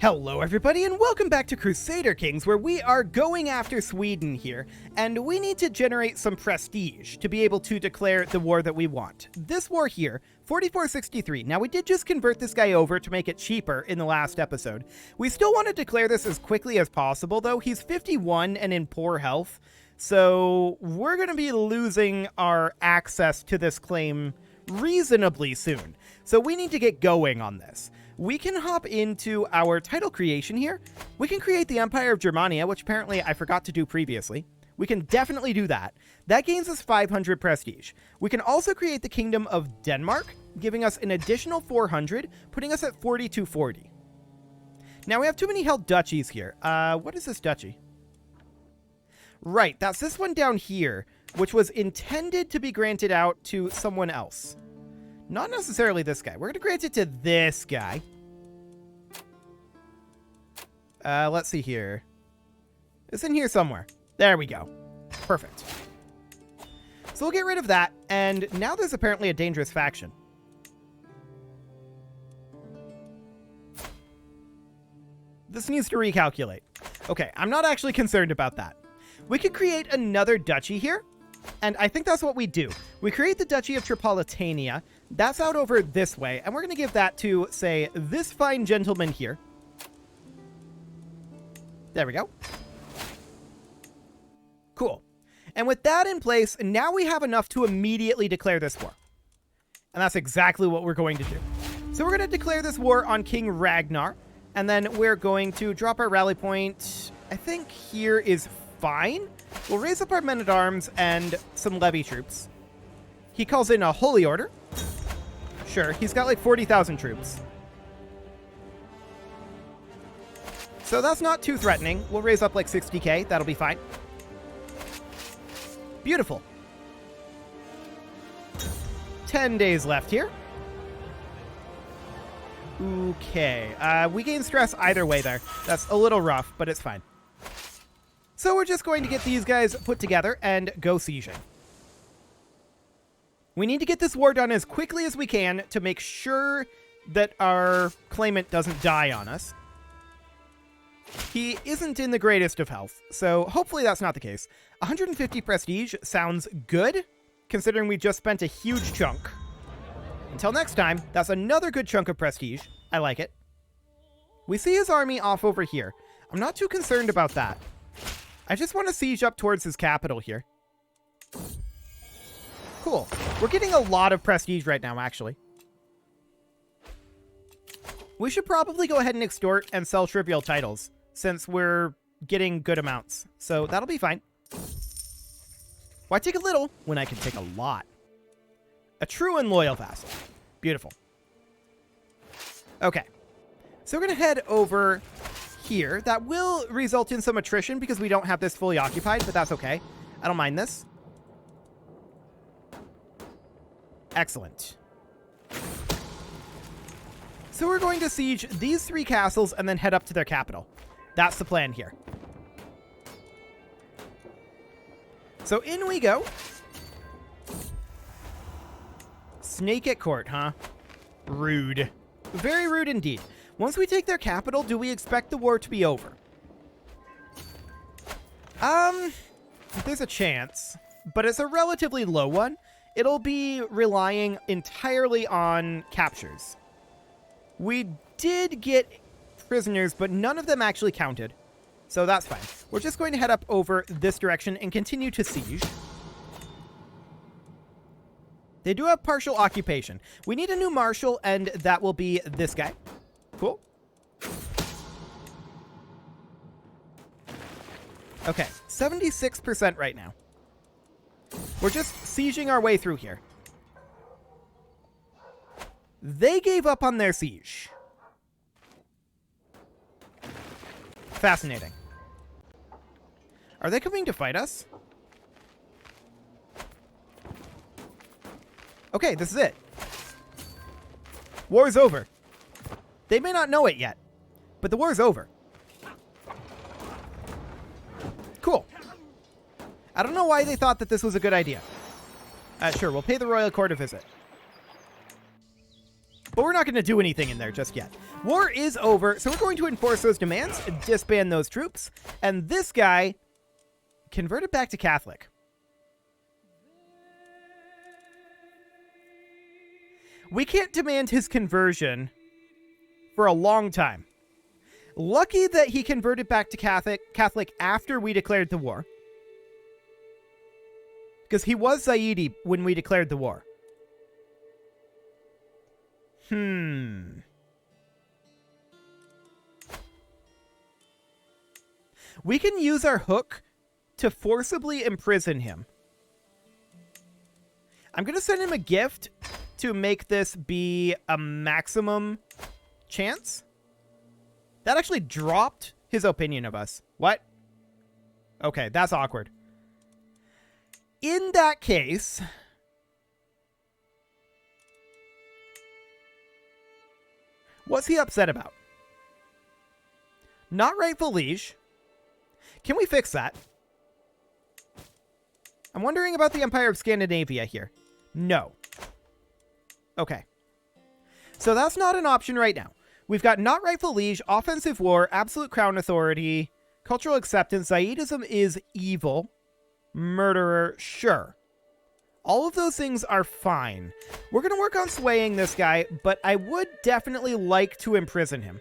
Hello everybody and welcome back to Crusader Kings, where we are going after Sweden here, and we need to generate some prestige to be able to declare the war that we want. This war here, 4463. Now we did just convert this guy over to make it cheaper in the last episode. We still want to declare this as quickly as possible though. He's 51 and in poor health, so we're going to be losing our access to this claim reasonably soon. So we need to get going on this. We can hop into our title creation here. We can create the Empire of Germania, which apparently I forgot to do previously. We can definitely do that. That gains us 500 prestige. We can also create the Kingdom of Denmark, giving us an additional 400, putting us at 4240. Now we have too many held duchies here. What is this duchy? Right, that's this one down here, which was intended to be granted out to someone else. Not necessarily this guy. We're going to grant it to this guy. Let's see here. It's in here somewhere. There we go. Perfect. So we'll get rid of that. And now there's apparently a dangerous faction. This needs to recalculate. Okay, I'm not actually concerned about that. We could create another duchy here. And I think that's what we do. We create the Duchy of Tripolitania. That's out over this way. And we're going to give that to, say, this fine gentleman here. There we go. Cool. And with that in place, now we have enough to immediately declare this war. And that's exactly what we're going to do. So we're going to declare this war on King Ragnar. And then we're going to drop our rally point. I think here is fine. We'll raise up our men-at-arms and some levy troops. He calls in a holy order. Sure, he's got like 40,000 troops. So that's not too threatening. We'll raise up like 60k. That'll be fine. Beautiful. 10 days left here. Okay. We gain stress either way there. That's a little rough, but it's fine. So we're just going to get these guys put together and go sieging. We need to get this war done as quickly as we can to make sure that our claimant doesn't die on us. He isn't in the greatest of health, so hopefully that's not the case. 150 prestige sounds good, considering we just spent a huge chunk. Until next time, that's another good chunk of prestige. I like it. We see his army off over here. I'm not too concerned about that. I just want to siege up towards his capital here. Cool. We're getting a lot of prestige right now, actually. We should probably go ahead and extort and sell trivial titles, since we're getting good amounts. So that'll be fine. Why take a little when I can take a lot? A true and loyal vassal. Beautiful. Okay. So we're going to head over here. That will result in some attrition because we don't have this fully occupied, but that's okay. I don't mind this. Excellent. So we're going to siege these 3 castles and then head up to their capital. That's the plan here. So in we go. Snake at court, huh? Rude. Very rude indeed. Once we take their capital, do we expect the war to be over? There's a chance, but it's a relatively low one. It'll be relying entirely on captures. We did get prisoners, but none of them actually counted. So that's fine. We're just going to head up over this direction and continue to siege. They do have partial occupation. We need a new marshal, and that will be this guy. Cool. Okay, 76% right now. We're just sieging our way through here. They gave up on their siege. Fascinating. Are they coming to fight us? Okay, this is it. War's over. They may not know it yet, but the war's over. Cool. I don't know why they thought that this was a good idea. Sure, we'll pay the royal court a visit. But we're not going to do anything in there just yet. War is over, so we're going to enforce those demands, disband those troops, and this guy converted back to Catholic. We can't demand his conversion for a long time. Lucky that he converted back to Catholic after we declared the war. Because he was Zaidi when we declared the war. We can use our hook to forcibly imprison him. I'm going to send him a gift to make this be a maximum chance. That actually dropped his opinion of us. What? Okay, that's awkward. In that case, what's he upset about? Not rightful liege. Can we fix that? I'm wondering about the Empire of Scandinavia here. No. Okay. So that's not an option right now. We've got not rightful liege, offensive war, absolute crown authority, cultural acceptance, Zaidism is evil, murderer, sure. All of those things are fine. We're going to work on swaying this guy, but I would definitely like to imprison him.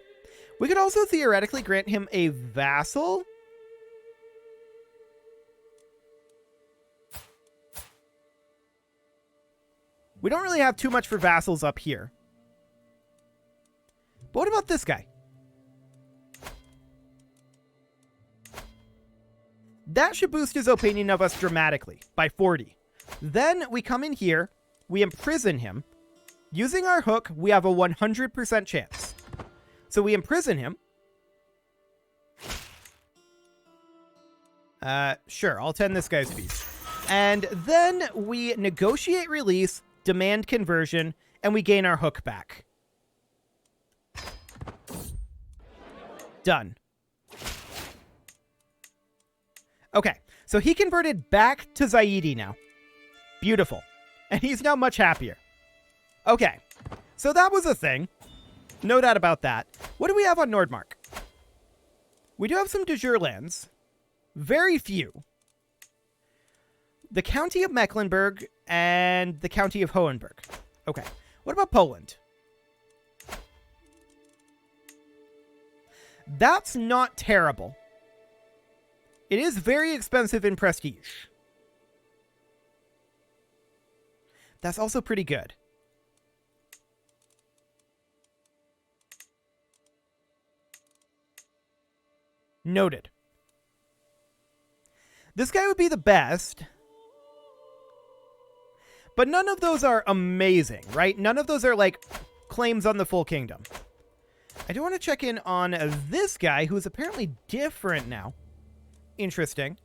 We could also theoretically grant him a vassal. We don't really have too much for vassals up here. But what about this guy? That should boost his opinion of us dramatically by 40. Then we come in here, we imprison him. Using our hook, we have a 100% chance. So we imprison him. Sure, I'll tend this guy's fees. And then we negotiate release, demand conversion, and we gain our hook back. Done. Okay, so he converted back to Zaidi now. Beautiful. And he's now much happier. Okay, so that was a thing. No doubt about that. What do we have on Nordmark? We do have some de jure lands. Very few. The County of Mecklenburg and the County of Hohenberg. Okay, what about Poland? That's not terrible. It is very expensive in prestige. That's also pretty good. Noted. This guy would be the best. But none of those are amazing, right? None of those are like claims on the full kingdom. I do want to check in on this guy who's apparently different now. Interesting.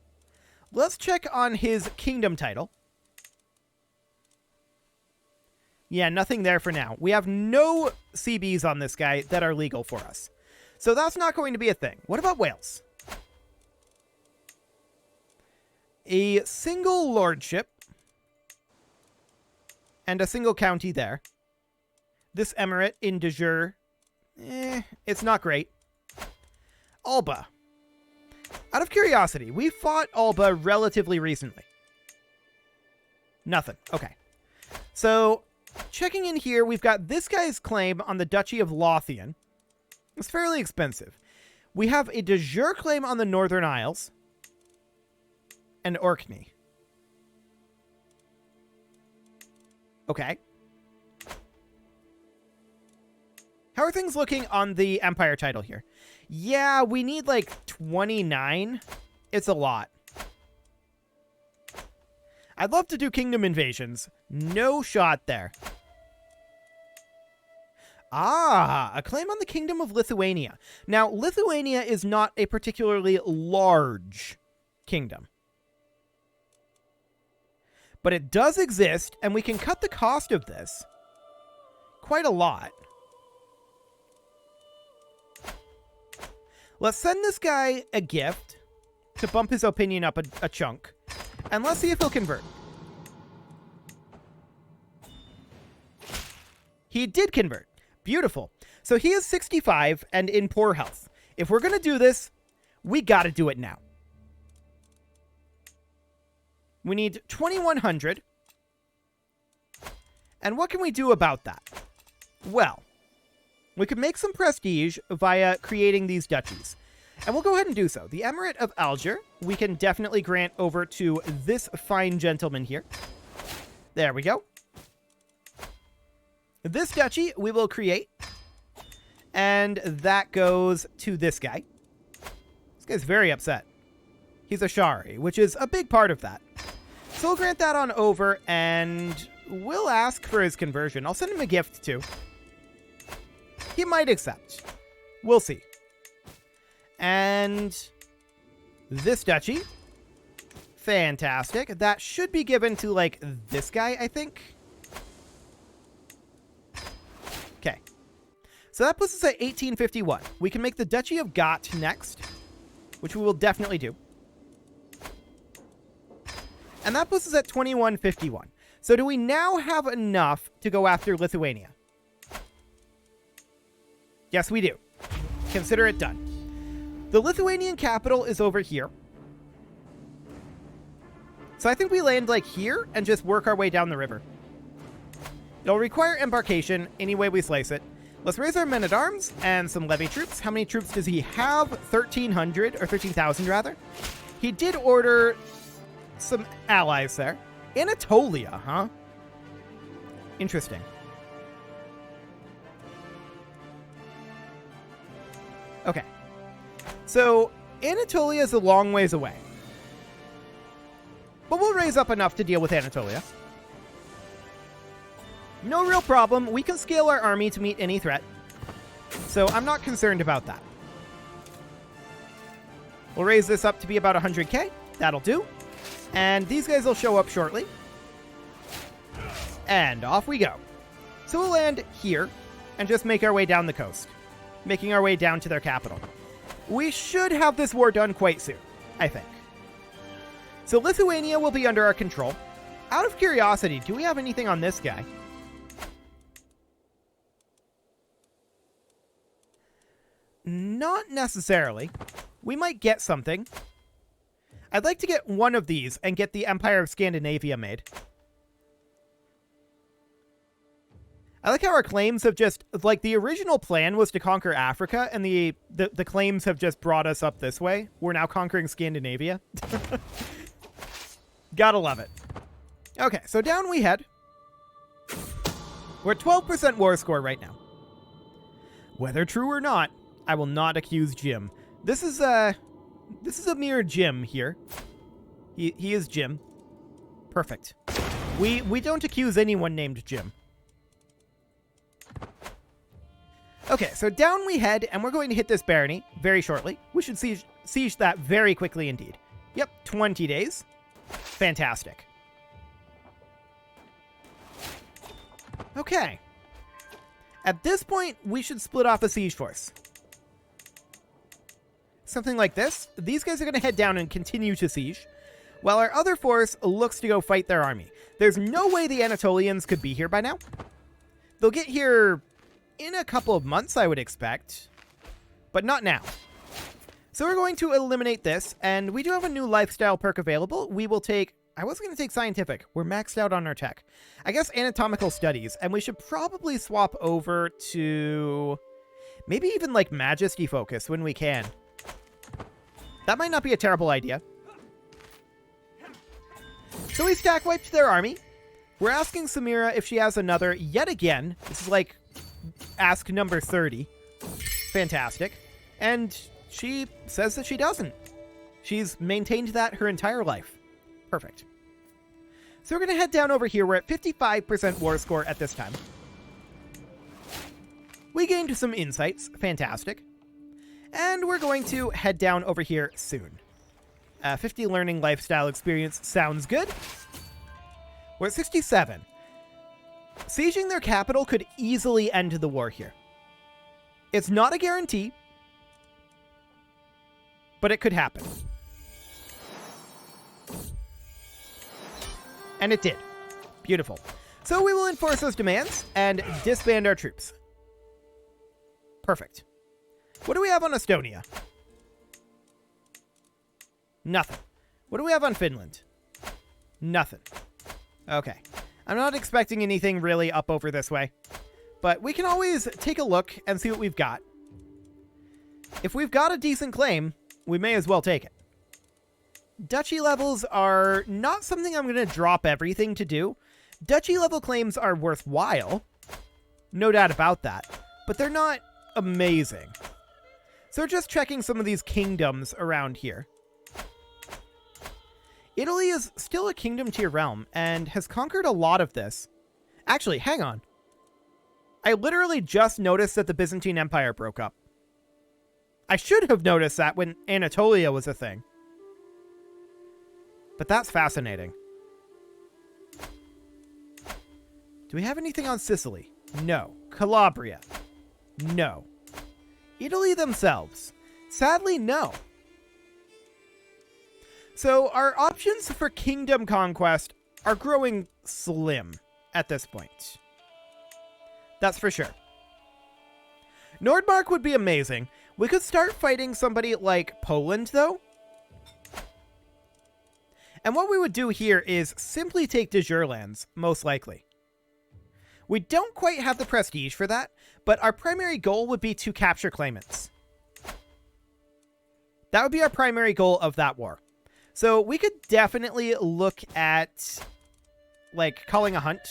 Let's check on his kingdom title. Yeah, nothing there for now. We have no CBs on this guy that are legal for us. So that's not going to be a thing. What about Wales? A single lordship. And a single county there. This emirate in de jure. It's not great. Alba. Out of curiosity, we fought Alba relatively recently. Nothing. Okay. So, checking in here, we've got this guy's claim on the Duchy of Lothian. It's fairly expensive. We have a de jure claim on the Northern Isles. And Orkney. Okay. How are things looking on the Empire title here? Yeah, we need like 29. It's a lot. I'd love to do kingdom invasions. No shot there. Ah, a claim on the Kingdom of Lithuania. Now, Lithuania is not a particularly large kingdom. But it does exist, and we can cut the cost of this quite a lot. Let's send this guy a gift to bump his opinion up a chunk. And let's see if he'll convert. He did convert. Beautiful. So he is 65 and in poor health. If we're going to do this, we got to do it now. We need 2,100. And what can we do about that? Well, we could make some prestige via creating these duchies. And we'll go ahead and do so. The Emirate of Algier, we can definitely grant over to this fine gentleman here. There we go. This duchy we will create. And that goes to this guy. This guy's very upset. He's a Shari, which is a big part of that. So we'll grant that on over, and we'll ask for his conversion. I'll send him a gift, too. He might accept. We'll see. And this duchy. Fantastic. That should be given to, like, this guy, I think. Okay. So that puts us at 1851. We can make the Duchy of Got next, which we will definitely do. And that puts us at 2151. So do we now have enough to go after Lithuania? Yes, we do. Consider it done. The Lithuanian capital is over here. So I think we land like here and just work our way down the river. It'll require embarkation any way we slice it. Let's raise our men-at-arms and some levy troops. How many troops does he have? 1,300, or 13,000 rather. He did order some allies there. Anatolia, huh? Interesting. Okay. So, Anatolia is a long ways away. But we'll raise up enough to deal with Anatolia. No real problem. We can scale our army to meet any threat. So I'm not concerned about that. We'll raise this up to be about 100k. That'll do. And these guys will show up shortly. And off we go. So we'll land here and just make our way down the coast, making our way down to their capital. We should have this war done quite soon, I think. So Lithuania will be under our control. Out of curiosity, do we have anything on this guy? Not necessarily. We might get something. I'd like to get one of these and get the Empire of Scandinavia made. I like how our claims have just, like, the original plan was to conquer Africa, and the claims have just brought us up this way. We're now conquering Scandinavia. Gotta love it. Okay, so down we head. We're at 12% war score right now. Whether true or not, I will not accuse Jim. This is a mere Jim here. He is Jim. Perfect. We don't accuse anyone named Jim. Okay, so down we head, and we're going to hit this barony very shortly. We should siege that very quickly indeed. Yep, 20 days. Fantastic. Okay. At this point, we should split off a siege force. Something like this. These guys are going to head down and continue to siege, while our other force looks to go fight their army. There's no way the Anatolians could be here by now. They'll get here in a couple of months, I would expect, but not now. So we're going to eliminate this, and we do have a new lifestyle perk available. We will take... I was going to take scientific. We're maxed out on our tech. I guess anatomical studies, and we should probably swap over to maybe even like majesty focus when we can. That might not be a terrible idea. So we stack wiped their army. We're asking Samira if she has another yet again. This is like ask number 30. Fantastic. And she says that she doesn't. She's maintained that her entire life. Perfect. So we're going to head down over here. We're at 55% war score at this time. We gained some insights. Fantastic. And we're going to head down over here soon. 50 learning lifestyle experience sounds good. We're at 67. Sieging their capital could easily end the war here. It's not a guarantee, but it could happen. And it did. Beautiful. So we will enforce those demands and disband our troops. Perfect. What do we have on Estonia? Nothing. What do we have on Finland? Nothing. Okay. I'm not expecting anything really up over this way. But we can always take a look and see what we've got. If we've got a decent claim, we may as well take it. Duchy levels are not something I'm going to drop everything to do. Duchy level claims are worthwhile. No doubt about that. But they're not amazing. So we're just checking some of these kingdoms around here. Italy is still a kingdom tier realm and has conquered a lot of this. Actually, hang on. I literally just noticed that the Byzantine Empire broke up. I should have noticed that when Anatolia was a thing. But that's fascinating. Do we have anything on Sicily? No. Calabria? No. Italy themselves? Sadly, no. So our options for kingdom conquest are growing slim at this point. That's for sure. Nordmark would be amazing. We could start fighting somebody like Poland, though. And what we would do here is simply take de jure lands, most likely. We don't quite have the prestige for that, but our primary goal would be to capture claimants. That would be our primary goal of that war. So we could definitely look at, like, calling a hunt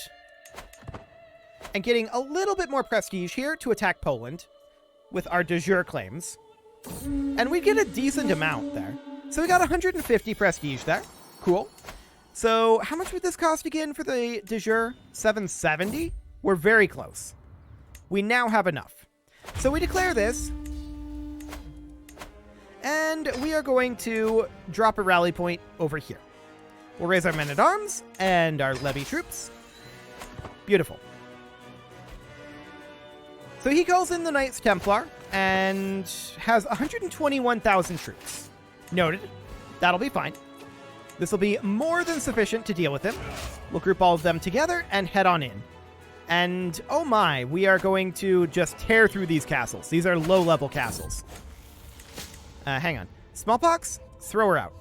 and getting a little bit more prestige here to attack Poland with our de jure claims. And we get a decent amount there. So we got 150 prestige there. Cool. So how much would this cost again for the de jure? 770? We're very close. We now have enough. So we declare this. And we are going to drop a rally point over here. We'll raise our men-at-arms and our levy troops. Beautiful. So he calls in the Knights Templar and has 121,000 troops. Noted. That'll be fine. This will be more than sufficient to deal with him. We'll group all of them together and head on in. And, oh my, we are going to just tear through these castles. These are low-level castles. Hang on. Smallpox? Throw her out.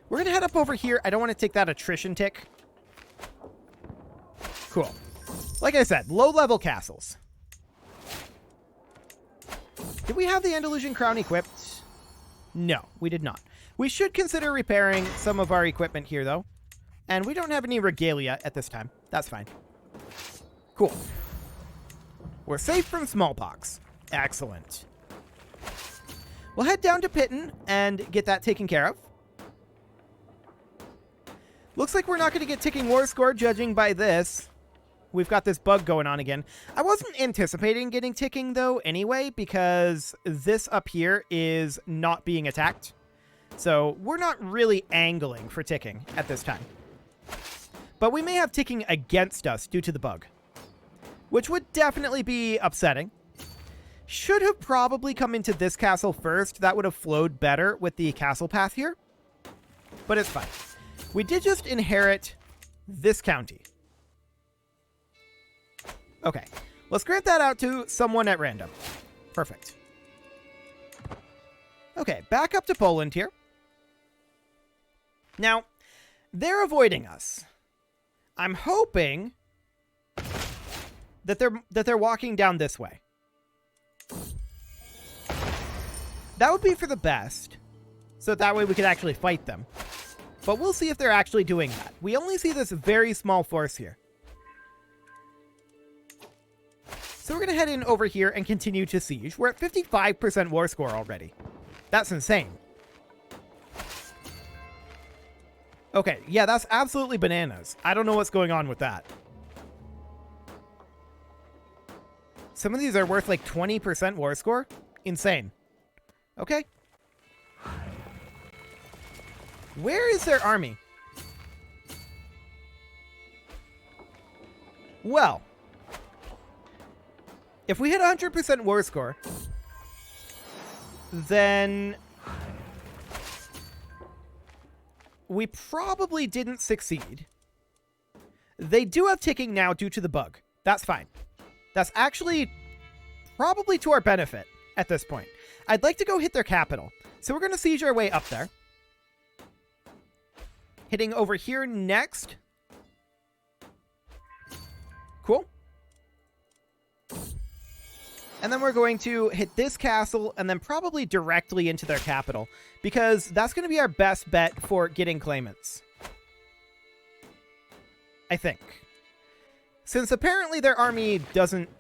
We're going to head up over here. I don't want to take that attrition tick. Cool. Like I said, low-level castles. Did we have the Andalusian crown equipped? No, we did not. We should consider repairing some of our equipment here, though. And we don't have any regalia at this time. That's fine. Cool. We're safe from smallpox. Excellent. We'll head down to Pitten and get that taken care of. Looks like we're not going to get ticking war score, judging by this. We've got this bug going on again. I wasn't anticipating getting ticking, though, anyway, because this up here is not being attacked. So we're not really angling for ticking at this time. But we may have ticking against us due to the bug, which would definitely be upsetting. Should have probably come into this castle first. That would have flowed better with the castle path here. But it's fine. We did just inherit this county. Okay, let's grant that out to someone at random. Perfect. Okay, back up to Poland here. Now, they're avoiding us. I'm hoping that they're walking down this way. That would be for the best, so that way we could actually fight them. But we'll see if they're actually doing that. We only see this very small force here. So we're going to head in over here and continue to siege. We're at 55% war score already. That's insane. Okay, yeah, that's absolutely bananas. I don't know what's going on with that. Some of these are worth like 20% war score. Insane. Okay. Where is their army? Well, if we hit 100% war score, then we probably didn't succeed. They do have ticking now due to the bug. That's fine. That's actually probably to our benefit at this point. I'd like to go hit their capital. So we're going to siege our way up there. Hitting over here next. Cool. And then we're going to hit this castle and then probably directly into their capital, because that's going to be our best bet for getting claimants, I think. Since apparently their army doesn't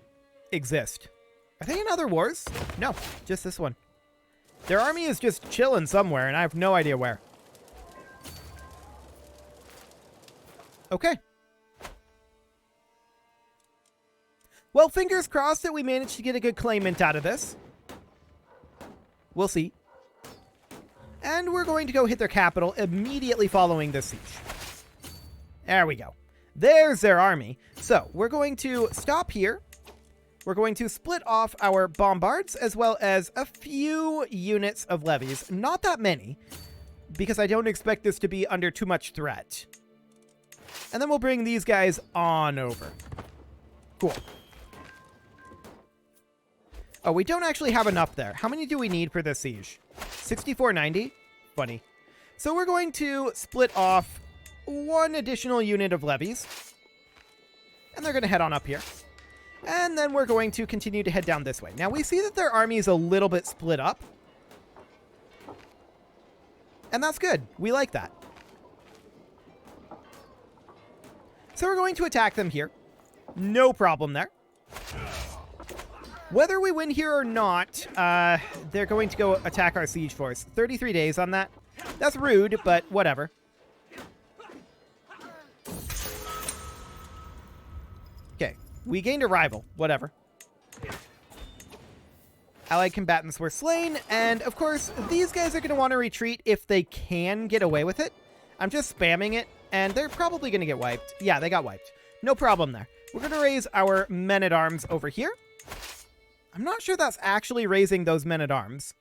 exist. Are they in other wars? No, just this one. Their army is just chilling somewhere, and I have no idea where. Okay. Well, fingers crossed that we managed to get a good claimant out of this. We'll see. And we're going to go hit their capital immediately following this siege. There we go. There's their army. So we're going to stop here. We're going to split off our bombards as well as a few units of levies. Not that many, because I don't expect this to be under too much threat. And then we'll bring these guys on over. Cool. Oh, we don't actually have enough there. How many do we need for this siege? 6490? Funny. So we're going to split off one additional unit of levies. And they're going to head on up here. And then we're going to continue to head down this way. Now, we see that their army is a little bit split up. And that's good. We like that. So we're going to attack them here. No problem there. Whether we win here or not, they're going to go attack our siege force. 33 days on that. That's rude, but whatever. Okay, we gained a rival. Whatever. Allied combatants were slain, and of course, these guys are going to want to retreat if they can get away with it. I'm just spamming it, and they're probably going to get wiped. Yeah, they got wiped. No problem there. We're going to raise our men-at-arms over here. I'm not sure that's actually raising those men-at-arms.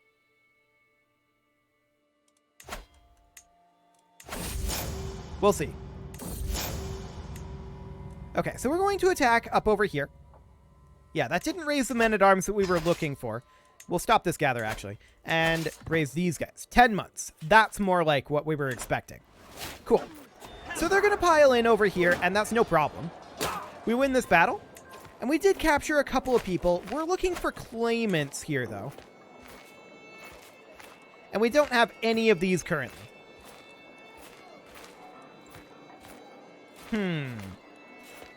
We'll see. Okay, so we're going to attack up over here. Yeah, that didn't raise the men-at-arms that we were looking for. We'll stop this gather, actually, and raise these guys. 10 months. That's more like what we were expecting. Cool. So they're going to pile in over here, and that's no problem. We win this battle. And we did capture a couple of people. We're looking for claimants here, though. And we don't have any of these currently.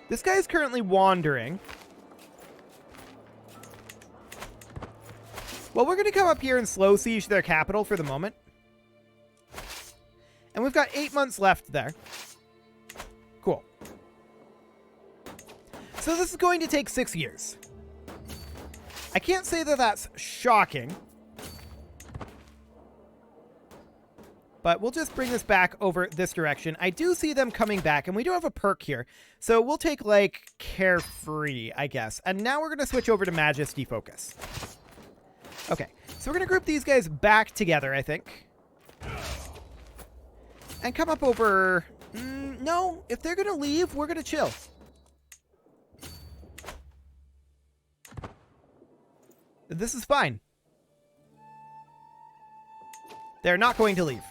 This guy is currently wandering. Well, we're going to come up here and slow siege their capital for the moment. And we've got 8 months left there. Cool. So this is going to take 6 years. I can't say that that's shocking. But we'll just bring this back over this direction. I do see them coming back, and we do have a perk here. So we'll take, like, Carefree, I guess. And now we're going to switch over to Majesty Focus. Okay, so we're going to group these guys back together, I think. And come up over... no, if they're going to leave, we're going to chill. This is fine. They're not going to leave.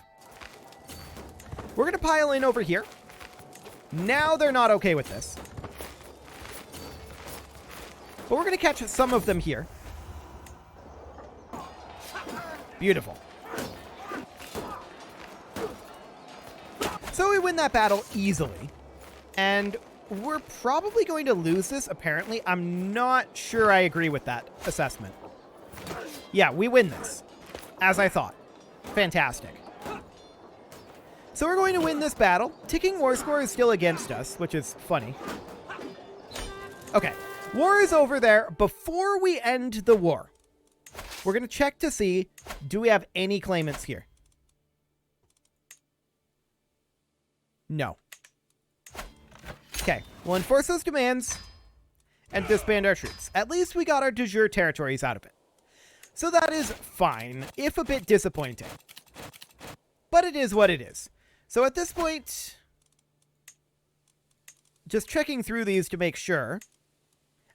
We're going to pile in over here. Now they're not okay with this. But we're going to catch some of them here. Beautiful. So we win that battle easily. And we're probably going to lose this, apparently. I'm not sure I agree with that assessment. Yeah, we win this. As I thought. Fantastic. So we're going to win this battle. Ticking war score is still against us, which is funny. Okay. War is over there. Before we end the war, we're going to check to see, do we have any claimants here? No. Okay. We'll enforce those demands and disband our troops. At least we got our de jure territories out of it. So that is fine, if a bit disappointing. But it is what it is. So at this point, just checking through these to make sure.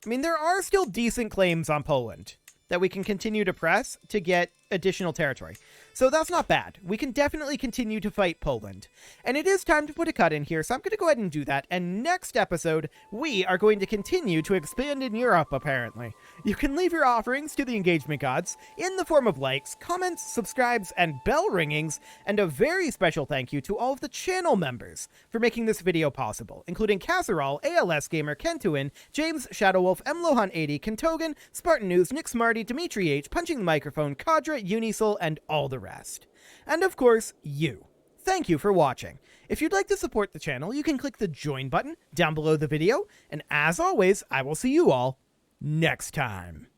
I mean, there are still decent claims on Poland that we can continue to press to get additional territory. So that's not bad. We can definitely continue to fight Poland. And it is time to put a cut in here, so I'm going to go ahead and do that. And next episode, we are going to continue to expand in Europe, apparently. You can leave your offerings to the engagement gods in the form of likes, comments, subscribes, and bell ringings. And a very special thank you to all of the channel members for making this video possible, including Casserole, ALS Gamer, Kentuin, James, Shadowwolf, Mlohan80, Kentogan, Spartan News, Nick Smarty, Dimitri H, Punching the Microphone, Kadra, Unisul, and all the rest. And of course, you. Thank you for watching. If you'd like to support the channel, you can click the join button down below the video, and as always, I will see you all next time.